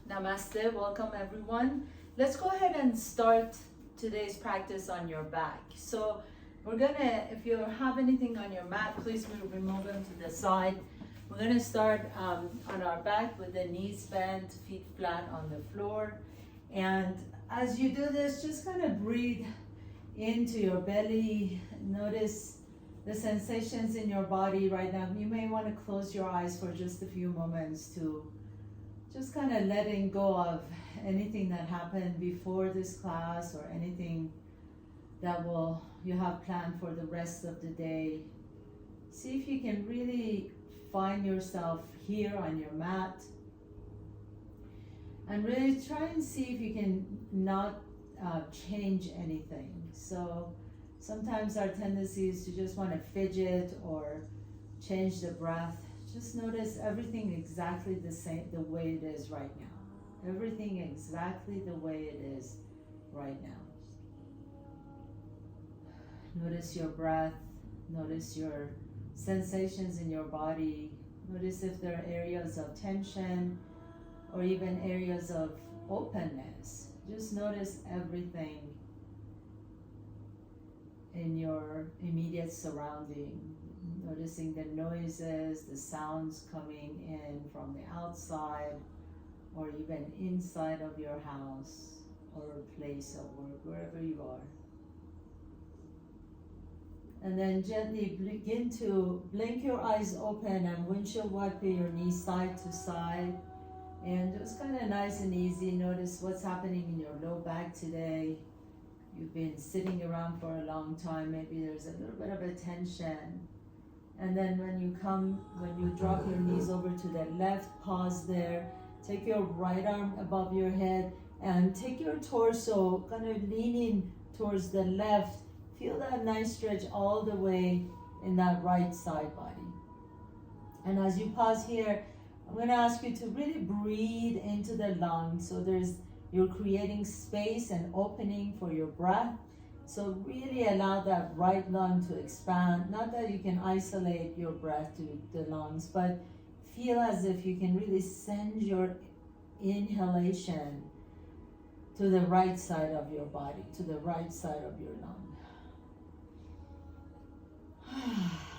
Namaste, welcome everyone. Let's go ahead and start today's practice on your back. So we're gonna, if you have anything on your mat, please remove them to the side. We're gonna start on our back with the knees bent, feet flat on the floor. And as you do this, just kind of breathe into your belly. Notice the sensations in your body right now. You may want to close your eyes for just a few moments to just kind of letting go of anything that happened before this class or anything that you have planned for the rest of the day. See if you can really find yourself here on your mat and really try and see if you can not change anything. So sometimes our tendency is to just want to fidget or change the breath. Just notice everything exactly the same, the way it is right now. Everything exactly the way it is right now. Notice your breath. Notice your sensations in your body. Notice if there are areas of tension or even areas of openness. Just notice everything in your immediate surrounding. Noticing the noises, the sounds coming in from the outside or even inside of your house or a place of work, wherever you are. And then gently begin to blink your eyes open and windshield wipe your knees side to side. And just kind of nice and easy. Notice what's happening in your low back today. You've been sitting around for a long time. Maybe there's a little bit of a tension. And then when you drop your knees over to the left, pause there. Take your right arm above your head and take your torso, kind of leaning towards the left. Feel that nice stretch all the way in that right side body. And as you pause here, I'm going to ask you to really breathe into the lungs. So you're creating space and opening for your breath. So really allow that right lung to expand. Not that you can isolate your breath to the lungs, but feel as if you can really send your inhalation to the right side of your body, to the right side of your lung.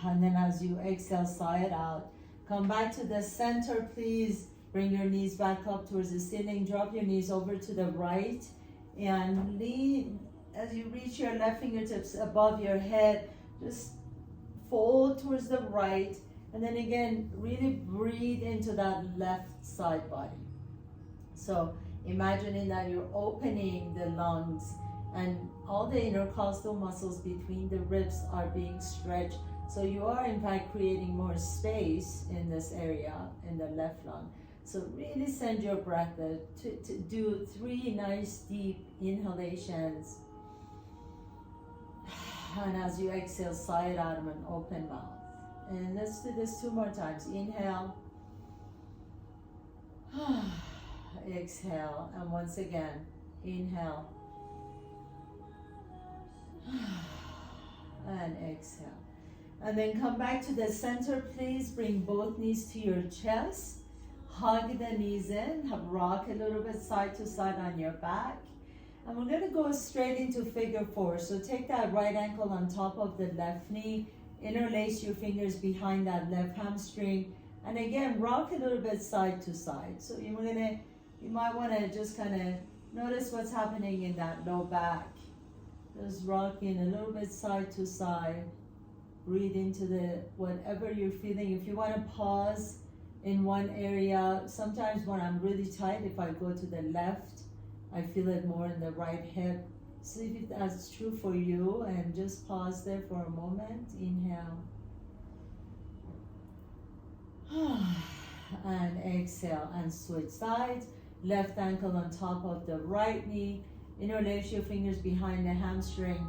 And then as you exhale, sigh it out. Come back to the center, please. Bring your knees back up towards the ceiling. Drop your knees over to the right and lean. As you reach your left fingertips above your head, just fold towards the right. And then again, really breathe into that left side body. So imagining that you're opening the lungs and all the intercostal muscles between the ribs are being stretched. So you are in fact creating more space in this area, in the left lung. So really send your breath to do 3 nice deep inhalations. And as you exhale, sigh it out of an open mouth. And let's do this 2 more times. Inhale. Exhale. And once again, inhale. And exhale. And then come back to the center, please. Bring both knees to your chest. Hug the knees in. Rock a little bit side to side on your back. And we're going to go straight into figure 4. So take that right ankle on top of the left knee. Interlace your fingers behind that left hamstring. And again, rock a little bit side to side. So you might want to just kind of notice what's happening in that low back. Just rocking a little bit side to side. Breathe into whatever you're feeling. If you want to pause in one area, sometimes when I'm really tight, if I go to the left, I feel it more in the right hip. See if that's true for you and just pause there for a moment. Inhale. And exhale and switch sides. Left ankle on top of the right knee. Interlace your fingers behind the hamstring.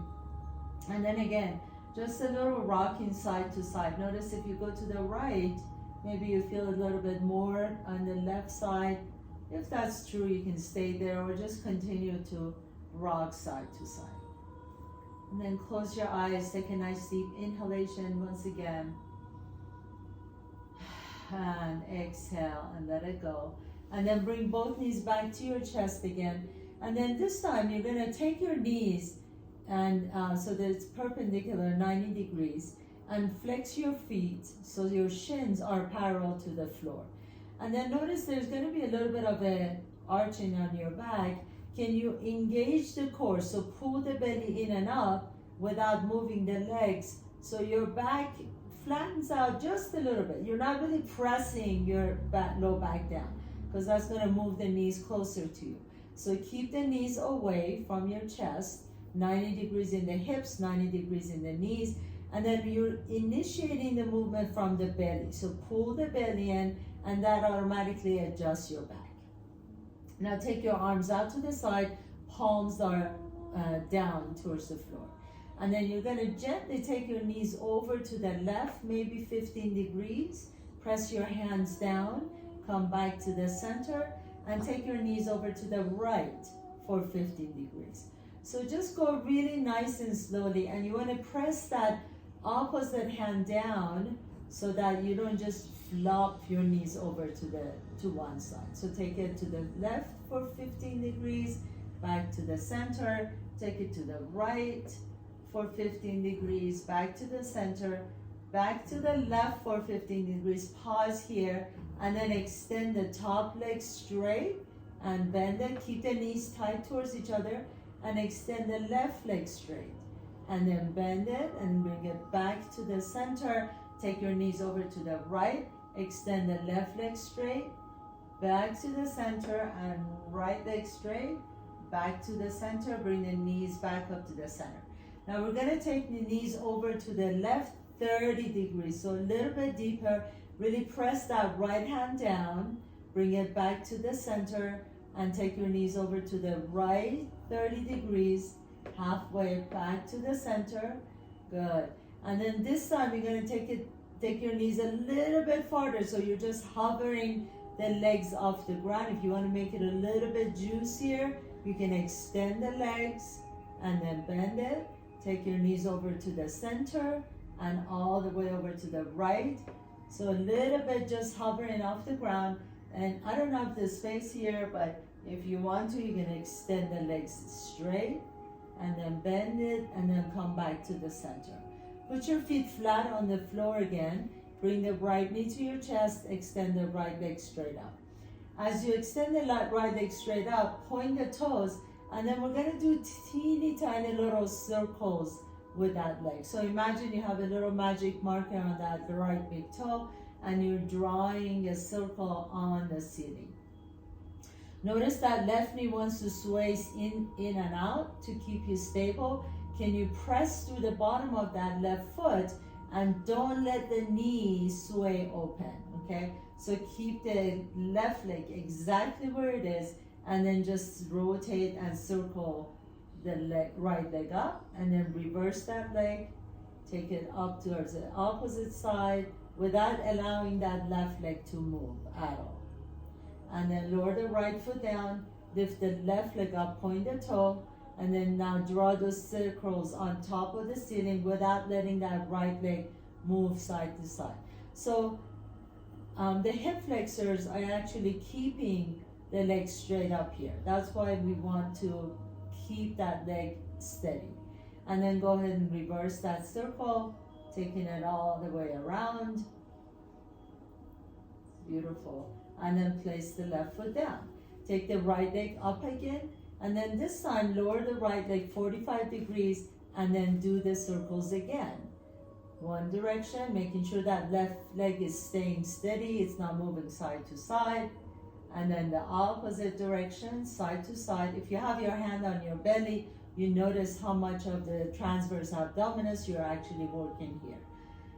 And then again, just a little rocking side to side. Notice if you go to the right, maybe you feel a little bit more on the left side. If that's true, you can stay there or just continue to rock side to side. And then close your eyes, take a nice deep inhalation once again. And exhale and let it go. And then bring both knees back to your chest again. And then this time you're gonna take your knees and so that it's perpendicular 90 degrees, and flex your feet so your shins are parallel to the floor. And then notice there's gonna be a little bit of a arching on your back. Can you engage the core? So pull the belly in and up without moving the legs. So your back flattens out just a little bit. You're not really pressing your low back down, because that's gonna move the knees closer to you. So keep the knees away from your chest, 90 degrees in the hips, 90 degrees in the knees, and then you're initiating the movement from the belly. So pull the belly in, and that automatically adjusts your back. Now take your arms out to the side, palms are down towards the floor. And then you're gonna gently take your knees over to the left, maybe 15 degrees. Press your hands down, come back to the center, and take your knees over to the right for 15 degrees. So just go really nice and slowly, and you wanna press that opposite hand down so that you don't just flop your knees over to one side. So take it to the left for 15 degrees, back to the center, take it to the right for 15 degrees, back to the center, back to the left for 15 degrees, pause here, and then extend the top leg straight and bend it, keep the knees tight towards each other, and extend the left leg straight. And then bend it and bring it back to the center, take your knees over to the right, extend the left leg straight, back to the center, and right leg straight, back to the center, bring the knees back up to the center. Now we're gonna take the knees over to the left 30 degrees, so a little bit deeper. Really press that right hand down, bring it back to the center, and take your knees over to the right 30 degrees, halfway back to the center. Good. And then this time you're gonna take your knees a little bit farther, so you're just hovering the legs off the ground. If you wanna make it a little bit juicier, you can extend the legs and then bend it. Take your knees over to the center and all the way over to the right. So a little bit just hovering off the ground. And I don't have the space here, but if you want to, you can extend the legs straight and then bend it and then come back to the center. Put your feet flat on the floor again. Bring the right knee to your chest, extend the right leg straight up. As you extend the right leg straight up, point the toes, and then we're gonna do teeny tiny little circles with that leg. So imagine you have a little magic marker on that right big toe, and you're drawing a circle on the ceiling. Notice that left knee wants to sway in and out to keep you stable. Can you press through the bottom of that left foot and don't let the knee sway open, okay? So keep the left leg exactly where it is, and then just rotate and circle the right leg up, and then reverse that leg, take it up towards the opposite side without allowing that left leg to move at all. And then lower the right foot down, lift the left leg up, point the toe, and then now draw those circles on top of the ceiling without letting that right leg move side to side. So the hip flexors are actually keeping the leg straight up here. That's why we want to keep that leg steady. And then go ahead and reverse that circle, taking it all the way around. Beautiful. And then place the left foot down. Take the right leg up again, and then this time lower the right leg 45 degrees, and then do the circles again. One direction, making sure that left leg is staying steady, it's not moving side to side. And then the opposite direction, side to side. If you have your hand on your belly, you notice how much of the transverse abdominis you're actually working here.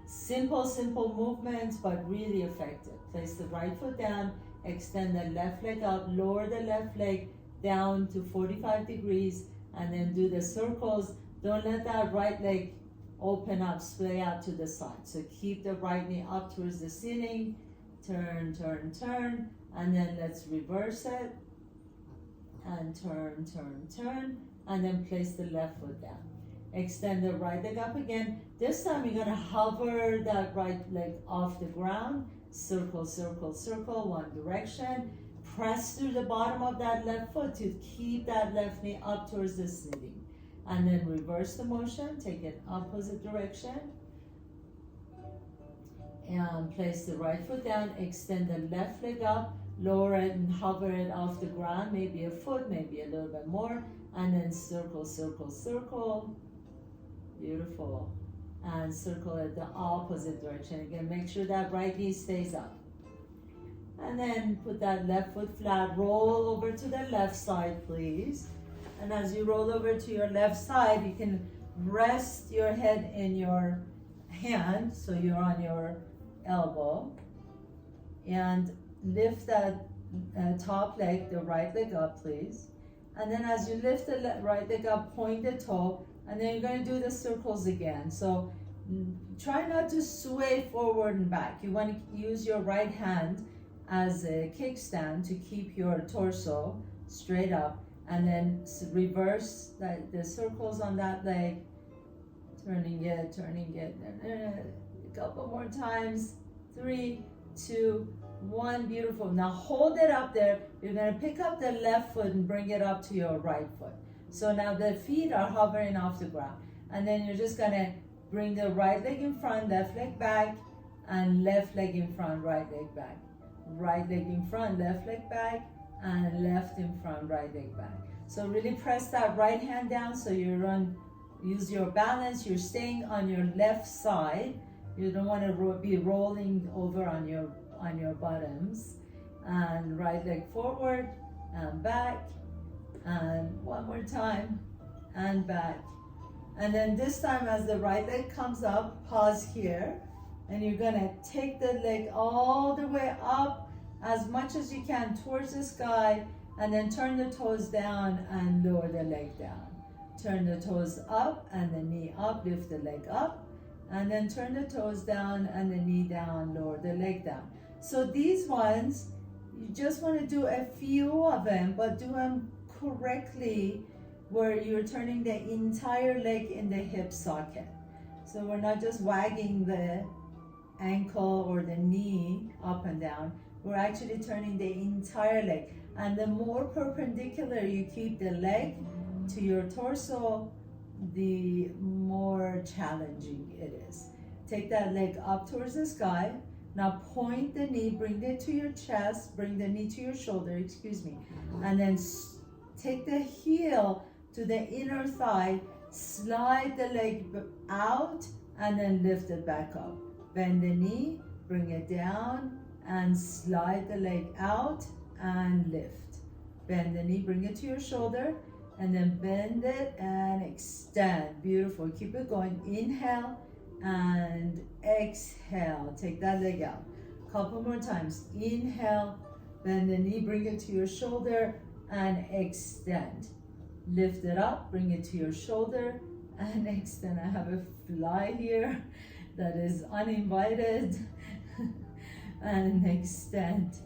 Simple movements, but really effective. Place the right foot down, extend the left leg up, lower the left leg down to 45 degrees, and then do the circles. Don't let that right leg open up, splay out to the side. So keep the right knee up towards the ceiling, turn, turn, turn, and then let's reverse it, and turn, turn, turn, and then place the left foot down. Extend the right leg up again. This time you're gonna hover that right leg off the ground, circle, circle, circle, one direction. press through the bottom of that left foot to keep that left knee up towards the ceiling. And then reverse the motion, take it opposite direction. And place the right foot down, extend the left leg up, lower it and hover it off the ground, maybe a foot, maybe a little bit more, and then circle, circle, circle. Beautiful. And circle it the opposite direction. Again, make sure that right knee stays up. And then put that left foot flat, roll over to the left side, please. And as you roll over to your left side, you can rest your head in your hand, so you're on your elbow, and lift that top leg, the right leg up, please. And then as you lift the right leg up, point the toe, and then you're going to do the circles again. So try not to sway forward and back. You want to use your right hand as a kickstand to keep your torso straight up, and then reverse the circles on that leg, turning it, a couple more times. 3, 2, 1, beautiful. Now hold it up there. You're going to pick up the left foot and bring it up to your right foot. So now the feet are hovering off the ground. And then you're just going to bring the right leg in front, left leg back, and left leg in front, right leg back. Right leg in front, left leg back, and left in front, right leg back. So really press that right hand down so use your balance. You're staying on your left side. You don't want to be rolling over on your bottoms. And right leg forward and back, and one more time, and back. And then this time as the right leg comes up, pause here, and you're gonna take the leg all the way up as much as you can towards the sky, and then turn the toes down and lower the leg down. Turn the toes up and the knee up, lift the leg up, and then turn the toes down and the knee down, lower the leg down. So these ones, you just want to do a few of them, but do them correctly, where you're turning the entire leg in the hip socket. So we're not just wagging the ankle or the knee up and down, we're actually turning the entire leg. And the more perpendicular you keep the leg to your torso, the more challenging it is. Take that leg up towards the sky. Now point the knee, bring it to your chest, bring the knee to your shoulder, and then take the heel to the inner thigh, slide the leg out, and then lift it back up. Bend the knee, bring it down, and slide the leg out and lift. Bend the knee, bring it to your shoulder, and then bend it and extend. Beautiful. Keep it going. Inhale and exhale. Take that leg out. Couple more times. Inhale, bend the knee, bring it to your shoulder and extend. Lift it up, bring it to your shoulder and extend. I have a fly here that is uninvited. And extend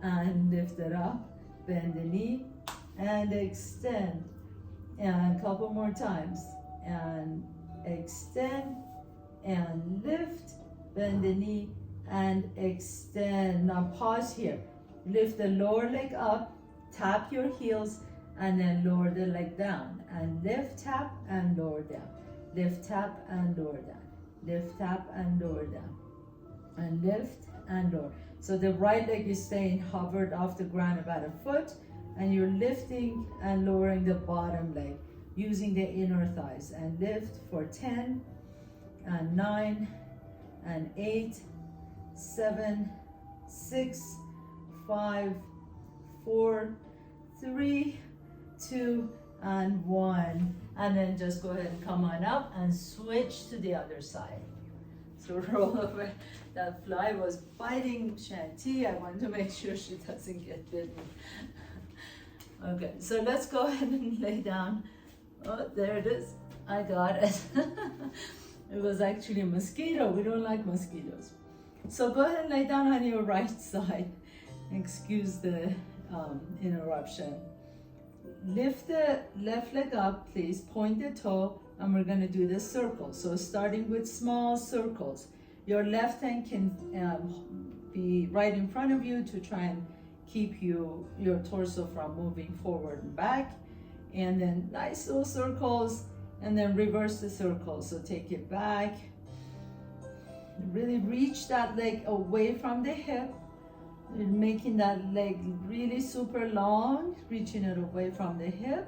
and lift it up, bend the knee and extend, and a couple more times, and extend and lift, bend the knee and extend. Now pause here, lift the lower leg up, tap your heels, and then lower the leg down, and lift, tap, and lower down, lift, tap, and lower down, lift, tap, and lower down, and lift and lower. So the right leg is staying hovered off the ground about a foot, and you're lifting and lowering the bottom leg using the inner thighs, and lift for 10 and 9 and 8, 7, 6, 5, 4, 3, 2, and 1. And then just go ahead and come on up and switch to the other side. So roll over. That fly was biting Shanti. I want to make sure she doesn't get bitten. Okay, so let's go ahead and lay down. Oh, there it is. I got it. It was actually a mosquito. We don't like mosquitoes. So go ahead and lay down on your right side. Excuse the interruption. Lift the left leg up, please. Point the toe, and we're going to do the circle. So starting with small circles. Your left hand can be right in front of you to try and keep your torso from moving forward and back. And then nice little circles, and then reverse the circle. So take it back. Really reach that leg away from the hip, making that leg really super long, reaching it away from the hip.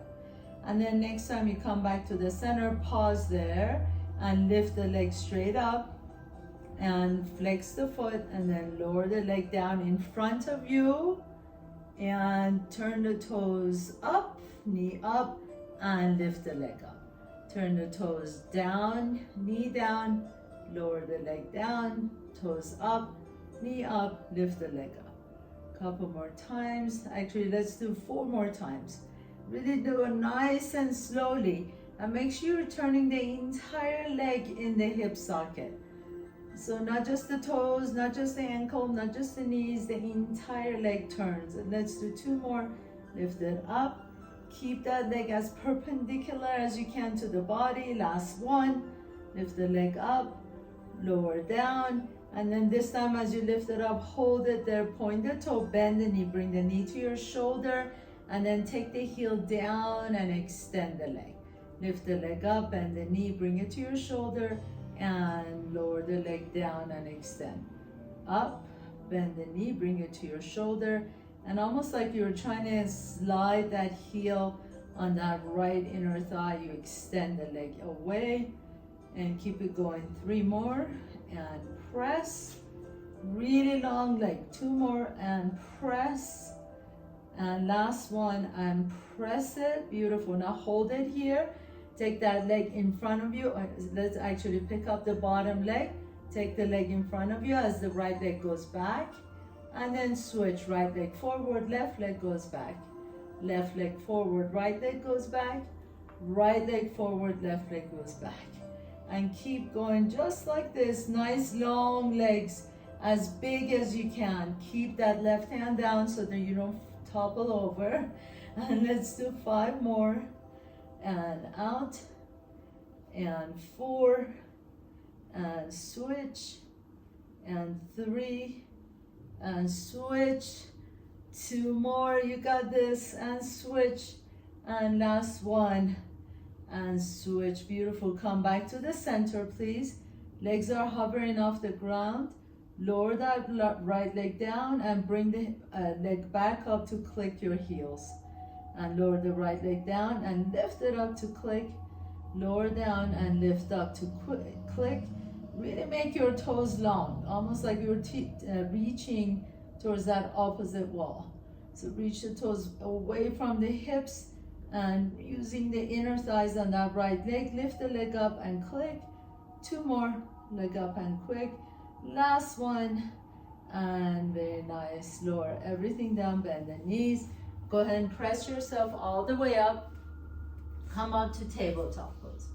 And then next time you come back to the center, pause there and lift the leg straight up and flex the foot, and then lower the leg down in front of you and turn the toes up, knee up, and lift the leg up. Turn the toes down, knee down, lower the leg down, toes up, knee up, lift the leg up. Couple more times. Actually, let's do 4 more times. Really do it nice and slowly, and make sure you're turning the entire leg in the hip socket. So not just the toes, not just the ankle, not just the knees, the entire leg turns. And let's do 2 more. Lift it up. Keep that leg as perpendicular as you can to the body. Last one. Lift the leg up, lower down. And then this time as you lift it up, hold it there, point the toe, bend the knee, bring the knee to your shoulder, and then take the heel down and extend the leg. Lift the leg up, bend the knee, bring it to your shoulder, and lower the leg down and extend. Up, bend the knee, bring it to your shoulder, and almost like you're trying to slide that heel on that right inner thigh, you extend the leg away and keep it going. 3 more, and press. Really long leg. 2 more and press. And last one and press it. Beautiful. Now hold it here. Take that leg in front of you. Let's actually pick up the bottom leg. Take the leg in front of you as the right leg goes back. And then switch. Right leg forward, left leg goes back. Left leg forward, right leg goes back. Right leg forward, left leg goes back. And keep going just like this. Nice long legs, as big as you can. Keep that left hand down so that you don't topple over. And let's do 5 more. And out, and 4, and switch, and 3, and switch. 2 more, you got this, and switch, and last one, and switch. Beautiful. Come back to the center, please. Legs are hovering off the ground. Lower that right leg down and bring the leg back up to click your heels. And lower the right leg down and lift it up to click. Lower down and lift up to click. Really make your toes long, almost like you're reaching towards that opposite wall. So reach the toes away from the hips and using the inner thighs on that right leg. Lift the leg up and click. 2 more, leg up and quick. Last one, and very nice. Lower everything down, bend the knees. Go ahead and press yourself all the way up. Come up to tabletop pose.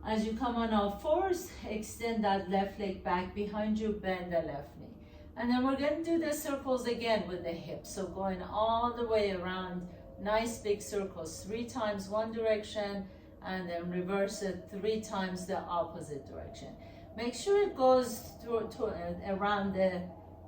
As you come on all fours, extend that left leg back behind you, bend the left knee. And then we're going to do the circles again with the hips. So going all the way around, nice big circles, 3 times one direction, and then reverse it 3 times the opposite direction. Make sure it goes around the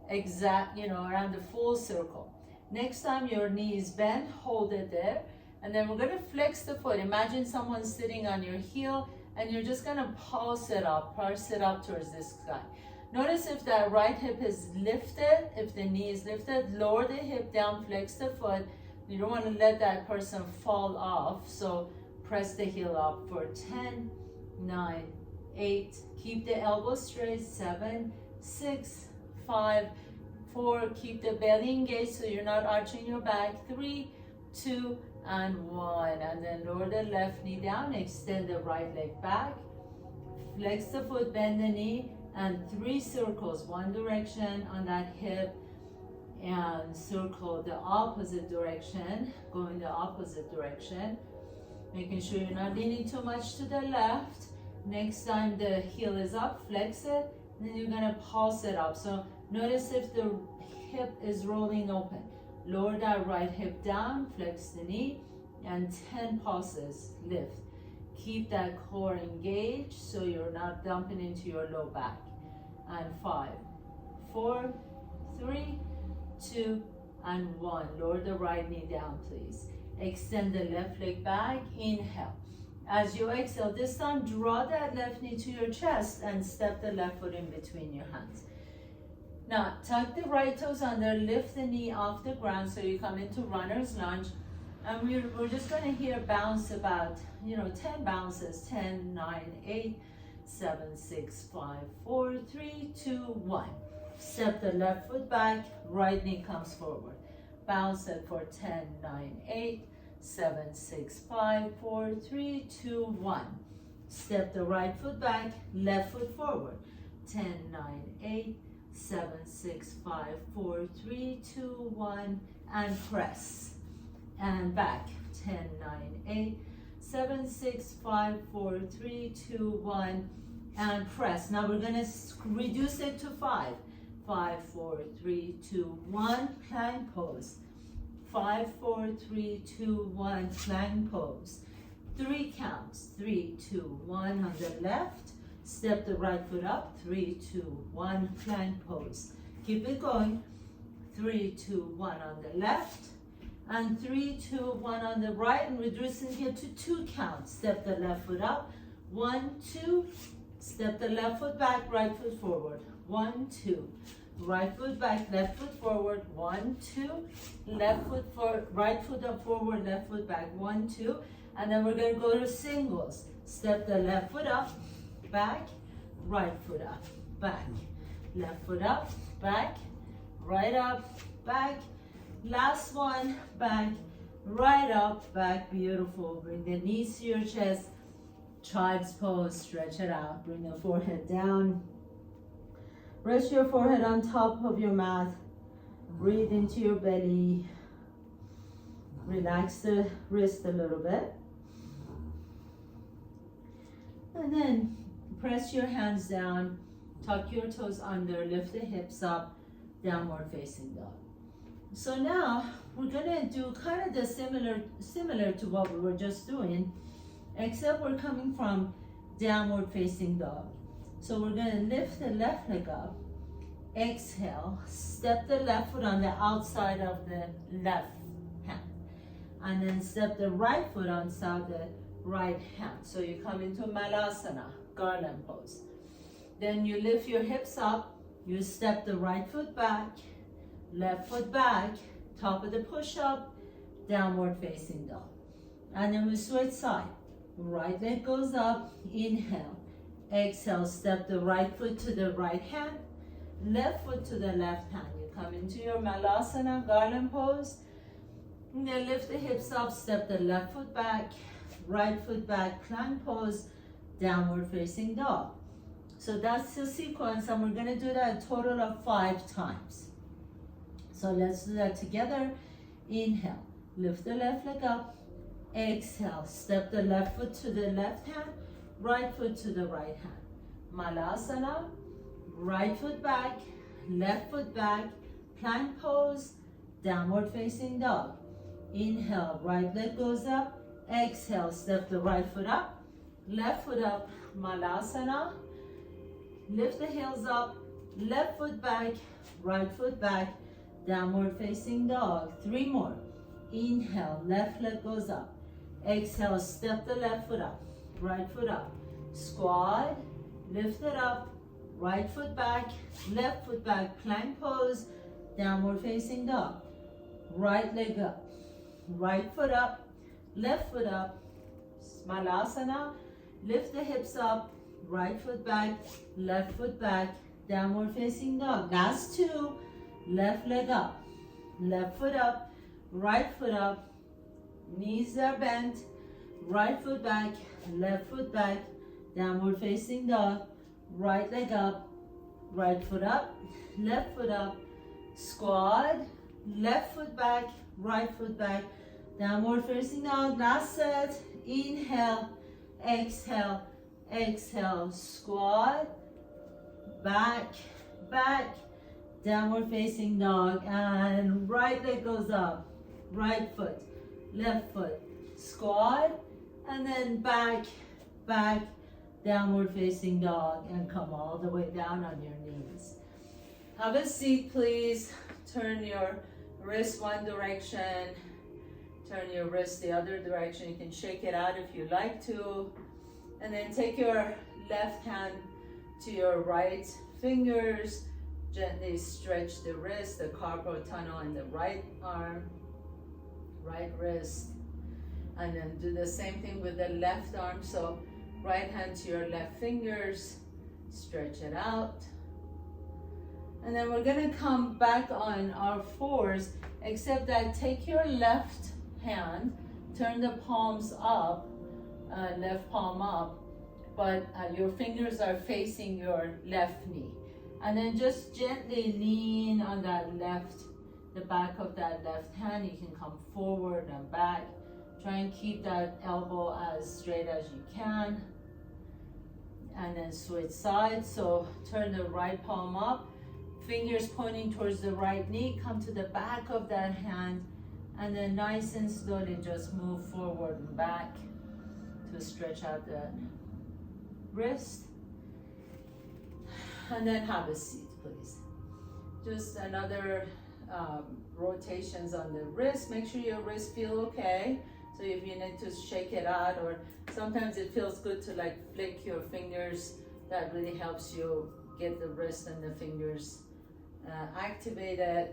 exact, around the full circle. Next time your knee is bent, hold it there. And then we're going to flex the foot. Imagine someone sitting on your heel, and you're just going to pulse it up towards the sky. Notice if that right hip is lifted, if the knee is lifted, lower the hip down, flex the foot. You don't want to let that person fall off. So press the heel up for 10, 9, 8. Keep the elbows straight. 7, 6, 5, 4. Keep the belly engaged so you're not arching your back. 3, 2, and 1. And then lower the left knee down. Extend the right leg back. Flex the foot, bend the knee, and 3 circles. One direction on that hip, and circle the opposite direction. Going the opposite direction. Making sure you're not leaning too much to the left. Next time the heel is up, flex it, and then you're gonna pulse it up. So notice if the hip is rolling open. Lower that right hip down, flex the knee, and 10 pulses, lift. Keep that core engaged so you're not dumping into your low back. And 5, 4, 3, 2, and 1. Lower the right knee down, please. Extend the left leg back, inhale. As you exhale, this time draw that left knee to your chest and step the left foot in between your hands. Now, tuck the right toes under, lift the knee off the ground so you come into runner's lunge. And we're just gonna here bounce about, 10 bounces, 10, 9, 8, 7, 6, 5, 4, 3, 2, 1. Step the left foot back, right knee comes forward. Bounce it for 10, 9, 8, 7, 6, 5, 4, 3, 2, 1. Step the right foot back, left foot forward. 10, 9, 8, 7, 6, 5, 4, 3, 2, 1, and press. And back, 10, 9, 8, 7, 6, 5, 4, 3, 2, 1, and press. Now we're gonna reduce it to 5. 5, 4, 3, 2, 1, plank pose. 5, 4, 3, 2, 1, plank pose. 3 counts, 3, 2, 1 on the left. Step the right foot up, 3, 2, 1, plank pose. Keep it going. 3, 2, 1 on the left. And 3, 2, 1 on the right, and reducing here to 2 counts. Step the left foot up, 1, 2, step the left foot back, right foot forward, 1, 2, right foot back, left foot forward, 1, 2, left foot forward, right foot up forward, left foot back, 1, 2, and then we're gonna go to singles. Step the left foot up, back, right foot up, back, left foot up, back, right up, back. Last one, back, right up, back, beautiful. Bring the knees to your chest, child's pose, stretch it out. Bring the forehead down. Rest your forehead on top of your mat. Breathe into your belly. Relax the wrist a little bit. And then press your hands down, tuck your toes under, lift the hips up, downward facing dog. So now we're gonna do kind of the similar to what we were just doing, except we're coming from downward facing dog. So we're gonna lift the left leg up, exhale, step the left foot on the outside of the left hand, and then step the right foot on the right hand. So you come into Malasana, garland pose. Then you lift your hips up, you step the right foot back, left foot back, top of the push-up, downward facing dog. And then we switch side. Right leg goes up, inhale. Exhale, step the right foot to the right hand, left foot to the left hand. You come into your Malasana, garland pose. And then lift the hips up, step the left foot back, right foot back, plank pose, downward facing dog. So that's the sequence, and we're gonna do that a total of 5 times. So let's do that together. Inhale, lift the left leg up. Exhale, step the left foot to the left hand, right foot to the right hand. Malasana, right foot back, left foot back, plank pose, downward facing dog. Inhale, right leg goes up. Exhale, step the right foot up, left foot up, Malasana. Lift the heels up, left foot back, right foot back, downward facing dog. 3 more. Inhale, left leg goes up. Exhale, step the left foot up, right foot up. Squat, lift it up, right foot back, left foot back, plank pose, downward facing dog. Right leg up, right foot up, left foot up, Malasana. Lift the hips up, right foot back, left foot back, downward facing dog. Last 2. Left leg up, left foot up, right foot up, knees are bent, right foot back, left foot back, downward facing dog, right leg up, right foot up, left foot up, squat, left foot back, right foot back, downward facing dog. Last set. Inhale, exhale, exhale, squat, back, back, downward facing dog, and right leg goes up, right foot, left foot, squat, and then back, back, downward facing dog, and come all the way down on your knees. Have a seat, please. Turn your wrist one direction, turn your wrist the other direction. You can shake it out if you like to. And then take your left hand to your right fingers. Gently stretch the wrist, the carpal tunnel in the right arm, right wrist. And then do the same thing with the left arm. So right hand to your left fingers, stretch it out. And then we're gonna come back on our fours, except that take your left hand, turn the palms up, left palm up, but your fingers are facing your left knee. And then just gently lean on that left, the back of that left hand. You can come forward and back. Try and keep that elbow as straight as you can. And then switch sides. So turn the right palm up, fingers pointing towards the right knee. Come to the back of that hand, and then nice and slowly just move forward and back to stretch out that wrist. And then have a seat, please. Just another rotations on the wrist. Make sure your wrists feel okay. So if you need to shake it out, or sometimes it feels good to like flick your fingers, that really helps you get the wrist and the fingers activated.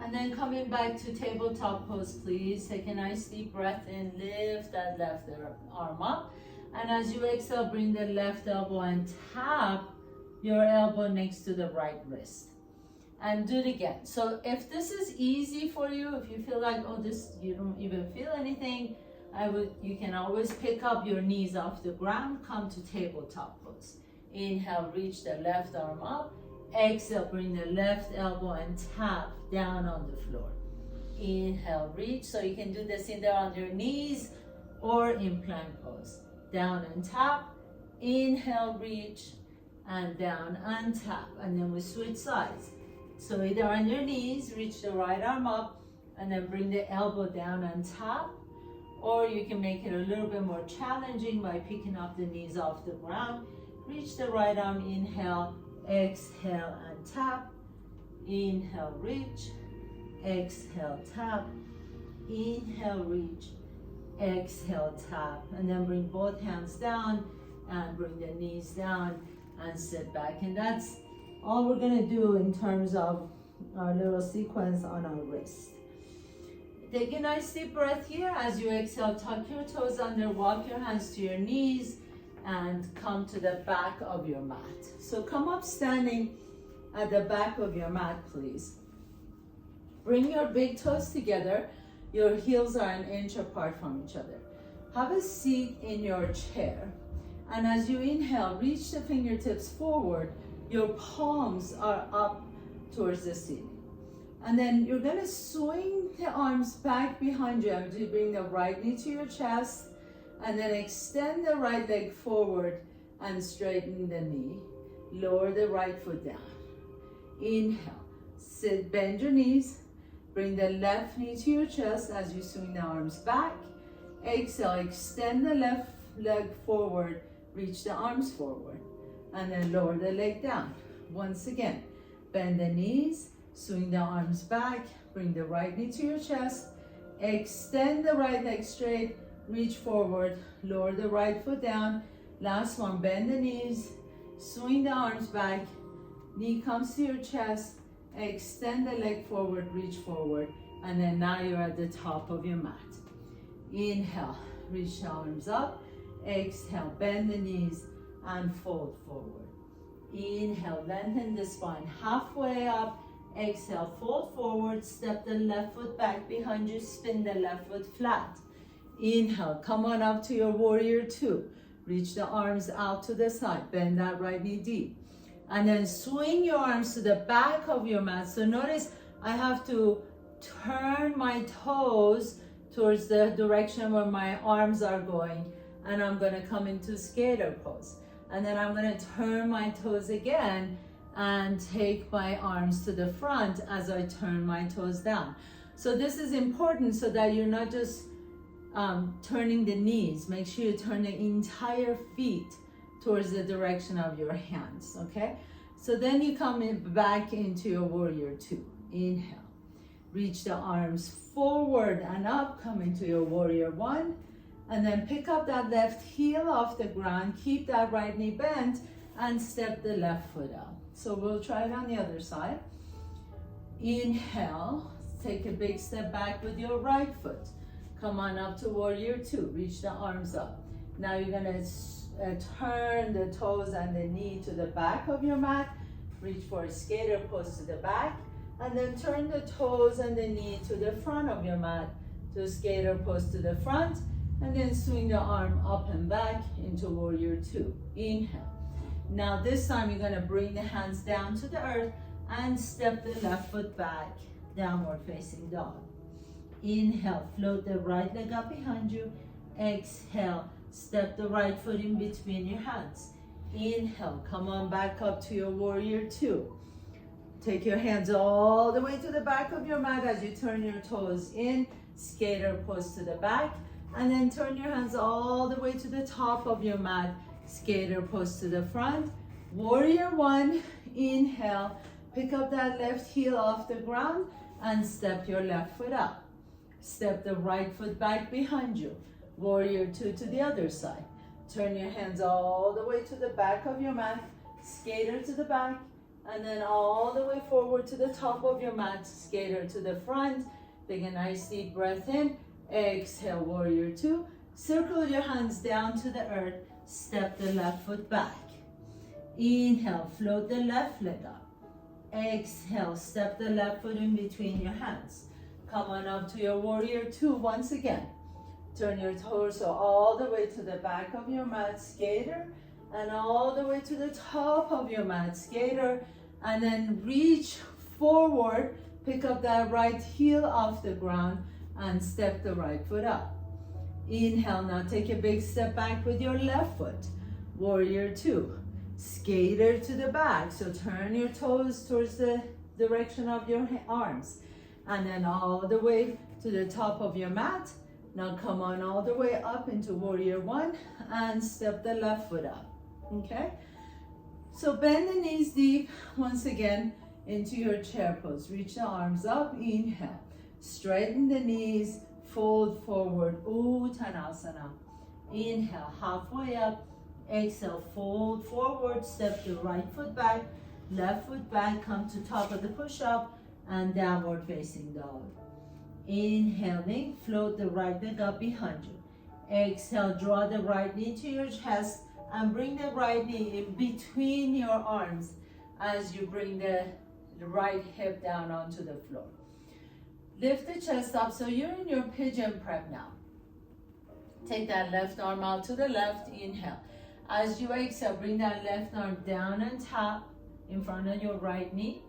And then coming back to tabletop pose, please. Take a nice deep breath in, lift that left arm up. And as you exhale, bring the left elbow and tap your elbow next to the right wrist. And do it again. So if this is easy for you, if you feel like, oh, this, you don't even feel anything, you can always pick up your knees off the ground, come to tabletop pose. Inhale, reach the left arm up. Exhale, bring the left elbow and tap down on the floor. Inhale, reach. So you can do this either on your knees or in plank pose. Down and tap. Inhale, reach, and down and tap. And then we switch sides. So either on your knees, reach the right arm up, and then bring the elbow down and tap. Or you can make it a little bit more challenging by picking up the knees off the ground. Reach the right arm, inhale, exhale and tap. Inhale, reach, exhale, tap. Inhale, reach, exhale, tap. And then bring both hands down and bring the knees down and sit back. And that's all we're gonna do in terms of our little sequence on our wrist. Take a nice deep breath here. As you exhale, tuck your toes under, walk your hands to your knees, and come to the back of your mat. So come up standing at the back of your mat, please. Bring your big toes together. Your heels are an inch apart from each other. Have a seat in your chair. And as you inhale, reach the fingertips forward. Your palms are up towards the ceiling. And then you're gonna swing the arms back behind you. I'm going to bring the right knee to your chest, and then extend the right leg forward and straighten the knee. Lower the right foot down. Inhale, sit, bend your knees. Bring the left knee to your chest as you swing the arms back. Exhale, extend the left leg forward, reach the arms forward, and then lower the leg down. Once again, bend the knees, swing the arms back, bring the right knee to your chest, extend the right leg straight, reach forward, lower the right foot down. Last one, bend the knees, swing the arms back, knee comes to your chest, extend the leg forward, reach forward, and then now you're at the top of your mat. Inhale, reach the arms up, exhale, bend the knees and fold forward. Inhale, lengthen the spine halfway up. Exhale, fold forward, step the left foot back behind you, spin the left foot flat. Inhale, come on up to your warrior two. Reach the arms out to the side, bend that right knee deep. And then swing your arms to the back of your mat. So notice I have to turn my toes towards the direction where my arms are going. And I'm gonna come into skater pose. And then I'm gonna turn my toes again and take my arms to the front as I turn my toes down. So this is important so that you're not just turning the knees. Make sure you turn the entire feet towards the direction of your hands, okay? So then you come back into your warrior two. Inhale, Reach the arms forward and up, come into your warrior one. And then pick up that left heel off the ground, keep that right knee bent, and step the left foot out. So we'll try it on the other side. Inhale, take a big step back with your right foot. Come on up to warrior two, reach the arms up. Now you're gonna turn the toes and the knee to the back of your mat, reach for a skater pose to the back, and then turn the toes and the knee to the front of your mat, to skater pose to the front, and then swing the arm up and back into warrior two. Inhale. Now this time you're gonna bring the hands down to the earth and step the left foot back, downward facing dog. Inhale, float the right leg up behind you. Exhale, step the right foot in between your hands. Inhale, come on back up to your warrior two. Take your hands all the way to the back of your mat as you turn your toes in, skater pose to the back, and then turn your hands all the way to the top of your mat, skater pose to the front. Warrior one, inhale, pick up that left heel off the ground and step your left foot up. Step the right foot back behind you. Warrior two to the other side. Turn your hands all the way to the back of your mat, skater to the back, and then all the way forward to the top of your mat, skater to the front. Take a nice deep breath in. Exhale, warrior two. Circle your hands down to the earth. Step the left foot back. Inhale, float the left leg up. Exhale, step the left foot in between your hands. Come on up to your warrior two once again. Turn your torso all the way to the back of your mat, skater, and all the way to the top of your mat, skater, and then reach forward, pick up that right heel off the ground, and step the right foot up. Inhale, now take a big step back with your left foot. Warrior two. Skater to the back, so turn your toes towards the direction of your arms. And then all the way to the top of your mat. Now come on all the way up into warrior one and step the left foot up, okay? So bend the knees deep once again into your chair pose. Reach the arms up, inhale. Straighten the knees, fold forward, Uttanasana. Inhale, halfway up. Exhale, fold forward, step the right foot back, left foot back, come to top of the push-up, and downward facing dog. Inhaling, float the right leg up behind you. Exhale, draw the right knee to your chest and bring the right knee in between your arms as you bring the right hip down onto the floor. Lift the chest up so you're in your pigeon prep now. Take that left arm out to the left, inhale. As you exhale, bring that left arm down and tap in front of your right knee,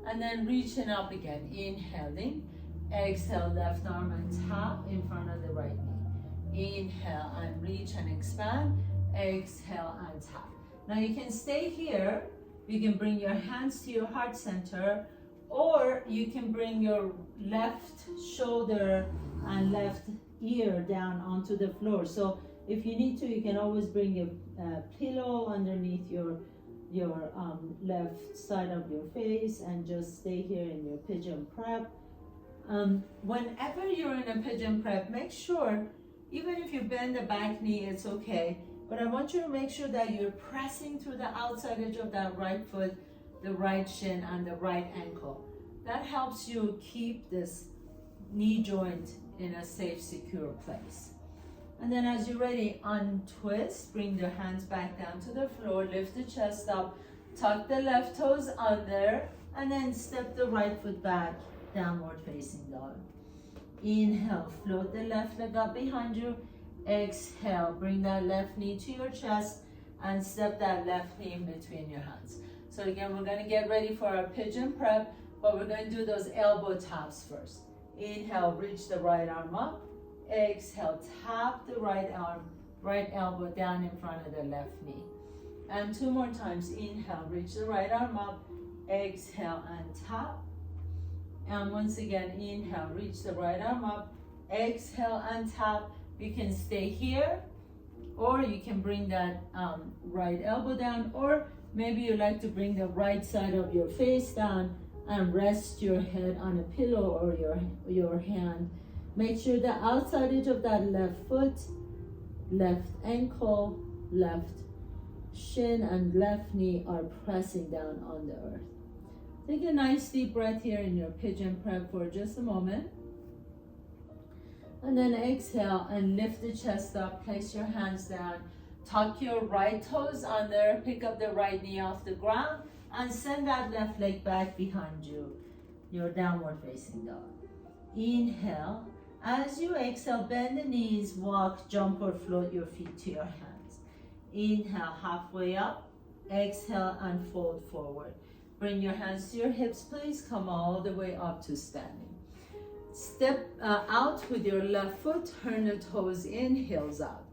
and then reaching up again. Inhaling, exhale, left arm and tap in front of the right knee. Inhale and reach and expand, exhale and tap. Now you can stay here, you can bring your hands to your heart center, or you can bring your left shoulder and left ear down onto the floor. So if you need to, you can always bring a pillow underneath your left side of your face and just stay here in your pigeon prep. Whenever you're in a pigeon prep, make sure, even if you bend the back knee, it's okay, but I want you to make sure that you're pressing through the outside edge of that right foot, the right shin, and the right ankle. That helps you keep this knee joint in a safe, secure place. And then as you're ready, untwist, bring the hands back down to the floor, lift the chest up, tuck the left toes under, and then step the right foot back, downward facing dog. Inhale, float the left leg up behind you. Exhale, bring that left knee to your chest and step that left knee in between your hands. So again, we're gonna get ready for our pigeon prep, but we're gonna do those elbow taps first. Inhale, reach the right arm up. Exhale, tap the right arm, right elbow down in front of the left knee. And two more times. Inhale, reach the right arm up. Exhale and tap. And once again, inhale, reach the right arm up. Exhale and tap. You can stay here, or you can bring that right elbow down, or maybe you like to bring the right side of your face down and rest your head on a pillow or your hand. Make sure the outside edge of that left foot, left ankle, left shin, and left knee are pressing down on the earth. Take a nice deep breath here in your pigeon prep for just a moment. And then exhale and lift the chest up, place your hands down, tuck your right toes under, pick up the right knee off the ground, and send that left leg back behind you, your downward facing dog. Inhale. As you exhale, bend the knees, walk, jump, or float your feet to your hands. Inhale, halfway up. Exhale and fold forward. Bring your hands to your hips, please. Come all the way up to standing. Step out with your left foot, turn the toes in, heels out.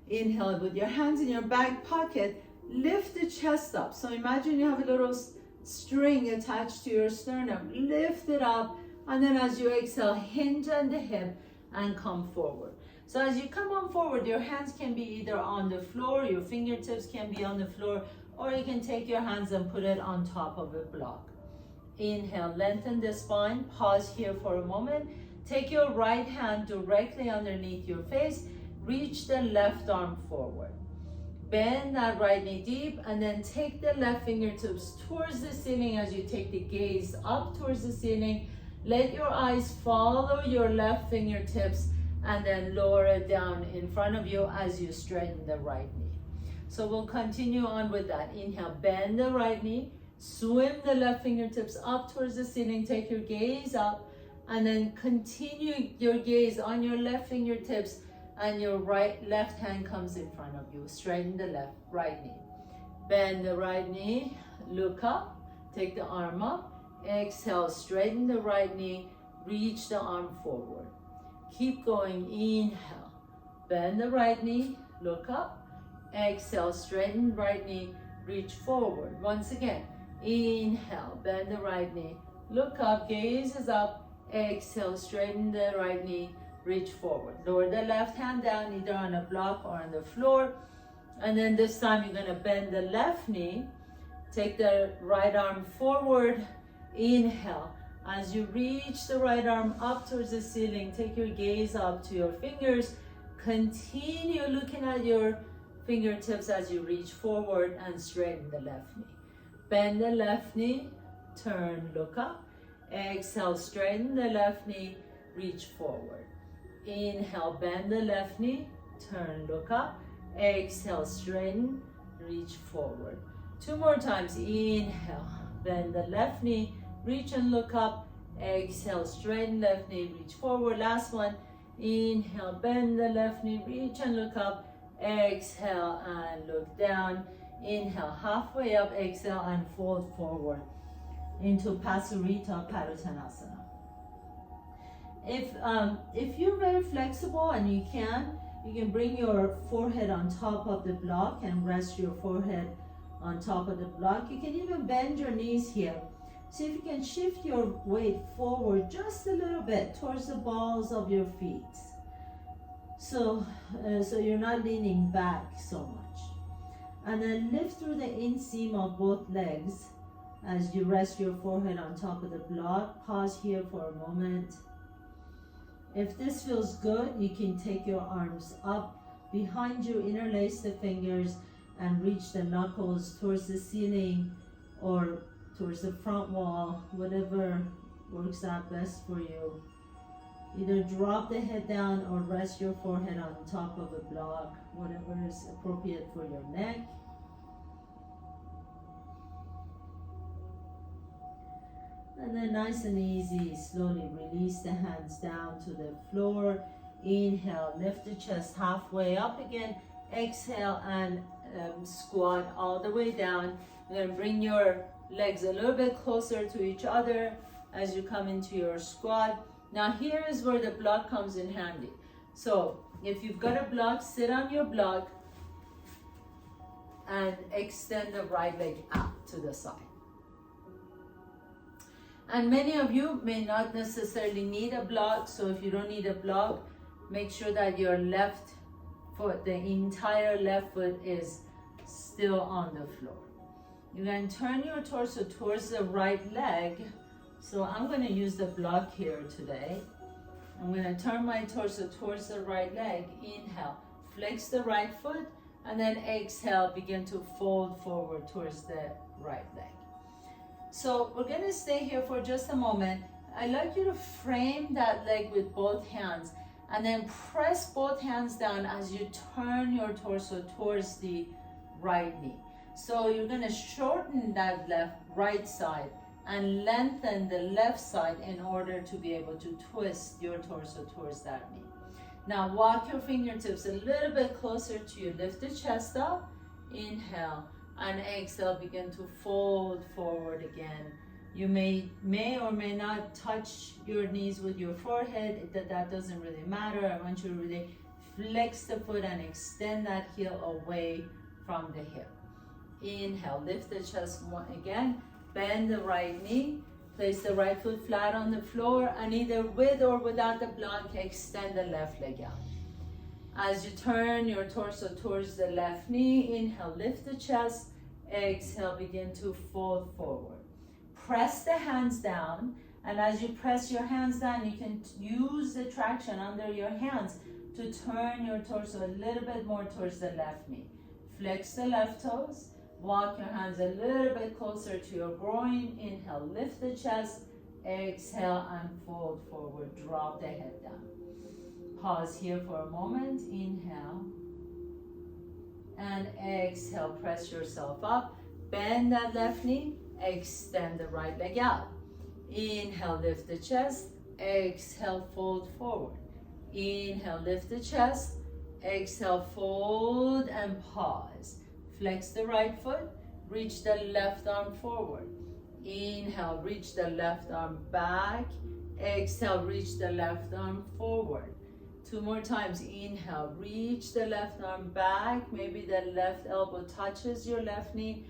Inhale with your hands in your back pocket, lift the chest up. So imagine you have a little string attached to your sternum. Lift it up, and then as you exhale, hinge on the hip and come forward. So as you come on forward, your hands can be either on the floor, your fingertips can be on the floor, or you can take your hands and put it on top of a block. Inhale, lengthen the spine, pause here for a moment. Take your right hand directly underneath your face, reach the left arm forward. Bend that right knee deep, and then take the left fingertips towards the ceiling as you take the gaze up towards the ceiling. Let your eyes follow your left fingertips, and then lower it down in front of you as you straighten the right knee. So we'll continue on with that. Inhale, bend the right knee, swim the left fingertips up towards the ceiling, take your gaze up, and then continue your gaze on your left fingertips, and your left hand comes in front of you. Straighten the right knee. Bend the right knee, look up, take the arm up, exhale, straighten the right knee, reach the arm forward. Keep going, inhale, bend the right knee, look up, exhale, straighten right knee, reach forward. Once again, inhale, bend the right knee, look up, gaze is up, exhale, straighten the right knee, reach forward. Lower the left hand down, either on a block or on the floor. And then this time you're gonna bend the left knee, take the right arm forward, inhale. As you reach the right arm up towards the ceiling, take your gaze up to your fingers. Continue looking at your fingertips as you reach forward and straighten the left knee. Bend the left knee, turn, look up. Exhale, straighten the left knee, reach forward. Inhale, bend the left knee, turn, look up. Exhale, straighten, reach forward. 2 more times. Inhale, bend the left knee, reach and look up. Exhale, straighten left knee, reach forward. Last one. Inhale, bend the left knee, reach and look up. Exhale and look down. Inhale, halfway up, exhale and fold forward into Pasurita Padottanasana. If you're very flexible and you can bring your forehead on top of the block and rest your forehead on top of the block. You can even bend your knees here. See if you can shift your weight forward just a little bit towards the balls of your feet. So you're not leaning back so much. And then lift through the inseam of both legs as you rest your forehead on top of the block. Pause here for a moment. If this feels good, you can take your arms up behind you, interlace the fingers, and reach the knuckles towards the ceiling or towards the front wall, whatever works out best for you. Either drop the head down or rest your forehead on top of a block, whatever is appropriate for your neck. And then nice and easy, slowly release the hands down to the floor. Inhale, lift the chest halfway up again. Exhale and squat all the way down. You're going to bring your legs a little bit closer to each other as you come into your squat. Now here is where the block comes in handy. So if you've got a block, sit on your block and extend the right leg out to the side. And many of you may not necessarily need a block, so if you don't need a block, make sure that your left foot, the entire left foot is still on the floor. You're going to turn your torso towards the right leg, So I'm going to use the block here today. I'm going to turn my torso towards the right leg. Inhale, flex the right foot, and then exhale, begin to fold forward towards the right leg. So we're going to stay here for just a moment. I'd like you to frame that leg with both hands and then press both hands down as you turn your torso towards the right knee. So you're going to shorten that right side and lengthen the left side in order to be able to twist your torso towards that knee. Now walk your fingertips a little bit closer to you. Lift the chest up, inhale, and exhale, begin to fold forward again. You may or may not touch your knees with your forehead. That doesn't really matter. I want you to really flex the foot and extend that heel away from the hip. Inhale, lift the chest again. Bend the right knee, place the right foot flat on the floor, and either with or without the block, extend the left leg out. As you turn your torso towards the left knee, inhale, lift the chest, exhale, begin to fold forward. Press the hands down, and as you press your hands down, you can use the traction under your hands to turn your torso a little bit more towards the left knee. Flex the left toes. Walk your hands a little bit closer to your groin. Inhale, lift the chest. Exhale and fold forward. Drop the head down. Pause here for a moment. Inhale. And exhale. Press yourself up. Bend that left knee. Extend the right leg out. Inhale, lift the chest. Exhale, fold forward. Inhale, lift the chest. Exhale, fold and pause. Flex the right foot, reach the left arm forward. Inhale, reach the left arm back. Exhale, reach the left arm forward. 2 more times. Inhale, reach the left arm back. Maybe the left elbow touches your left knee.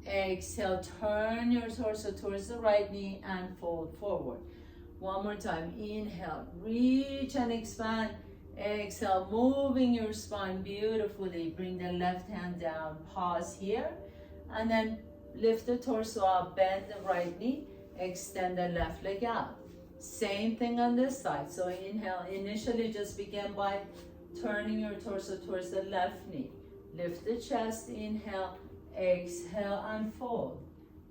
Exhale, turn your torso towards the right knee and fold forward. 1 more time. Inhale, reach and expand. Exhale, moving your spine beautifully. Bring the left hand down. Pause here. And then lift the torso up. Bend the right knee. Extend the left leg out. Same thing on this side. So inhale. Initially, just begin by turning your torso towards the left knee. Lift the chest. Inhale. Exhale and fold.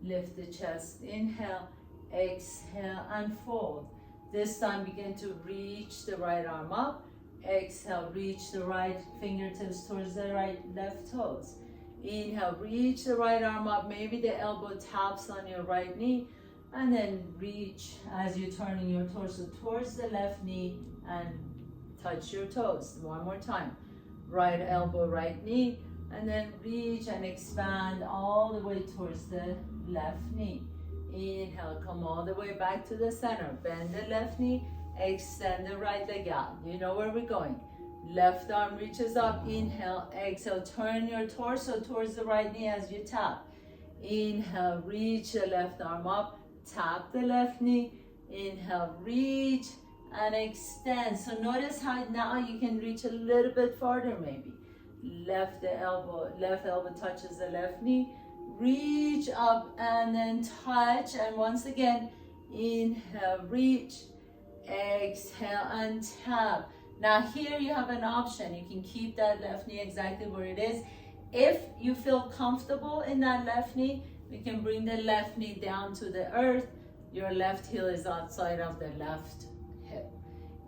Lift the chest. Inhale. Exhale and fold. This time, begin to reach the right arm up. Exhale, reach the right fingertips towards the left toes. Inhale, reach the right arm up. Maybe the elbow taps on your right knee. And then reach as you're turning your torso towards the left knee and touch your toes. 1 more time. Right elbow, right knee. And then reach and expand all the way towards the left knee. Inhale, come all the way back to the center. Bend the left knee. Extend the right leg out. You know where we're going. Left arm reaches up. Inhale, exhale. Turn your torso towards the right knee as you tap. Inhale, reach the left arm up. Tap the left knee. Inhale, reach and extend. So notice how now you can reach a little bit farther maybe. Left elbow touches the left knee. Reach up and then touch. And once again, inhale, reach. Exhale and tap. Now here you have an option. You can keep that left knee exactly where it is. If you feel comfortable in that left knee, we can bring the left knee down to the earth. Your left heel is outside of the left hip.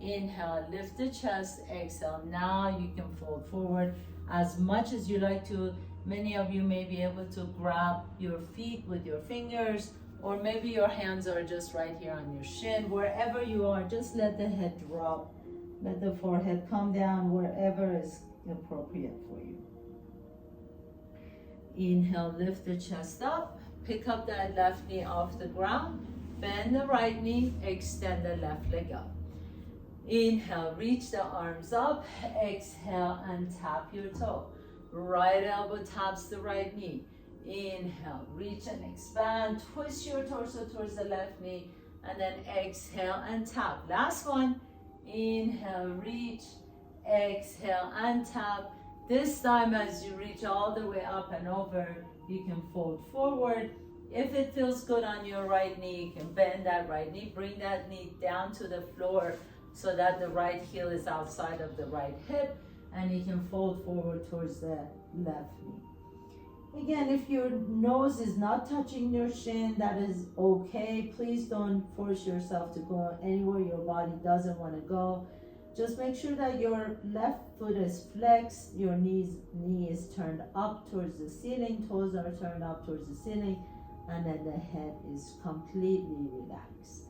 Inhale, lift the chest. Exhale. Now you can fold forward as much as you like to. Many of you may be able to grab your feet with your fingers, or maybe your hands are just right here on your shin. Wherever you are, just let the head drop. Let the forehead come down wherever is appropriate for you. Inhale, lift the chest up. Pick up that left knee off the ground. Bend the right knee. Extend the left leg up. Inhale, reach the arms up. Exhale and tap your toe. Right elbow taps the right knee. Inhale, reach and expand. Twist your torso towards the left knee. And then exhale and tap. Last one. Inhale, reach. Exhale and tap. This time as you reach all the way up and over, you can fold forward. If it feels good on your right knee, you can bend that right knee, bring that knee down to the floor so that the right heel is outside of the right hip, and you can fold forward towards the left knee. Again, if your nose is not touching your shin, that is okay. Please don't force yourself to go anywhere your body doesn't want to go. Just make sure that your left foot is flexed, your knee is turned up towards the ceiling, toes are turned up towards the ceiling, and then the head is completely relaxed.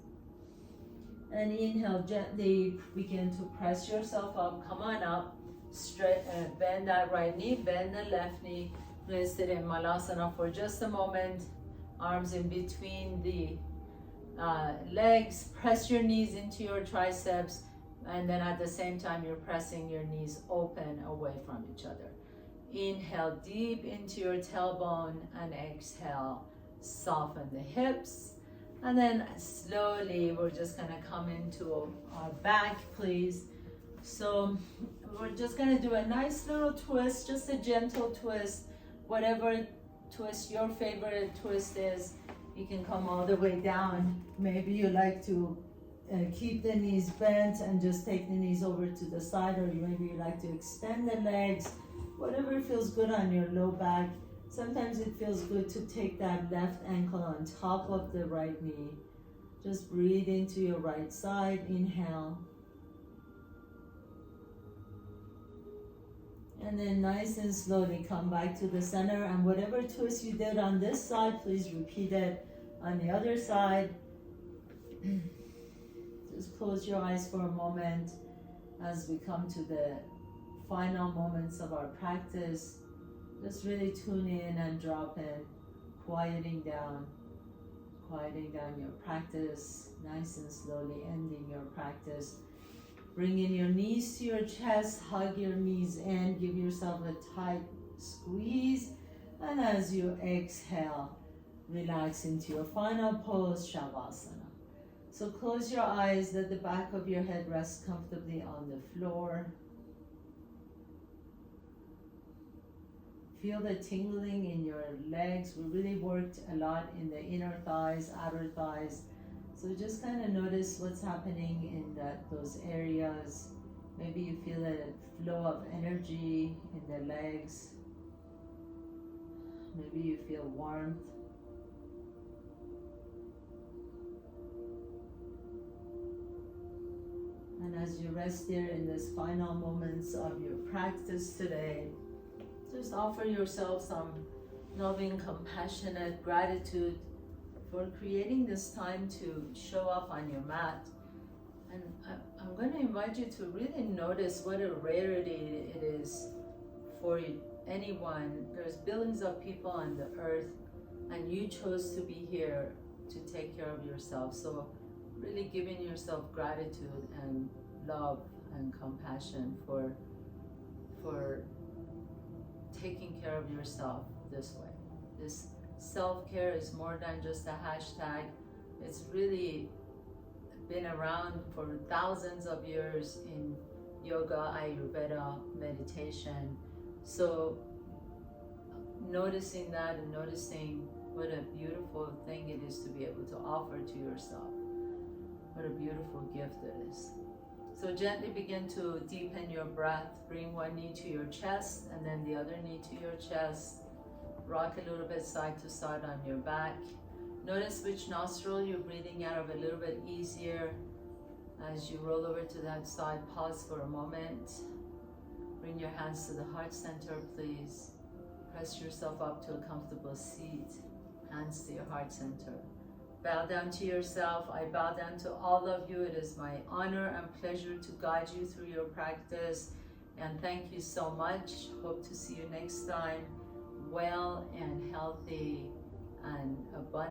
And inhale, gently begin to press yourself up. Come on up, straight, bend that right knee, bend the left knee. Let's sit in Malasana for just a moment. Arms in between the legs. Press your knees into your triceps, and then at the same time you're pressing your knees open away from each other. Inhale deep into your tailbone, and exhale, soften the hips. And then slowly we're just gonna come into our back, please. So we're just gonna do a nice little twist, just a gentle twist. Whatever twist your favorite twist is, you can come all the way down. Maybe you like to keep the knees bent and just take the knees over to the side, or maybe you like to extend the legs. Whatever feels good on your low back. Sometimes it feels good to take that left ankle on top of the right knee. Just breathe into your right side. Inhale. And then nice and slowly come back to the center. And whatever twist you did on this side, please repeat it on the other side. Just close your eyes for a moment as we come to the final moments of our practice. Just really tune in and drop in, quieting down your practice, nice and slowly ending your practice. Bringing your knees to your chest, hug your knees in, give yourself a tight squeeze, and as you exhale, relax into your final pose, Shavasana. So close your eyes, let the back of your head rest comfortably on the floor. Feel the tingling in your legs. We really worked a lot in the inner thighs, outer thighs. So just kind of notice what's happening in those areas. Maybe you feel a flow of energy in the legs. Maybe you feel warmth. And as you rest there in these final moments of your practice today, just offer yourself some loving, compassionate gratitude for creating this time to show up on your mat. And I'm going to invite you to really notice what a rarity it is for anyone. There's billions of people on the earth, and you chose to be here to take care of yourself. So really giving yourself gratitude and love and compassion for taking care of yourself this way. This self-care is more than just a hashtag. It's really been around for thousands of years in yoga, Ayurveda, meditation. So noticing that and noticing what a beautiful thing it is to be able to offer to yourself. What a beautiful gift it is. So gently begin to deepen your breath. Bring one knee to your chest and then the other knee to your chest. Rock a little bit side to side on your back. Notice which nostril you're breathing out of a little bit easier. As you roll over to that side, pause for a moment. Bring your hands to the heart center, please. Press yourself up to a comfortable seat. Hands to your heart center. Bow down to yourself. I bow down to all of you. It is my honor and pleasure to guide you through your practice. And thank you so much. Hope to see you next time. Well and healthy and abundant.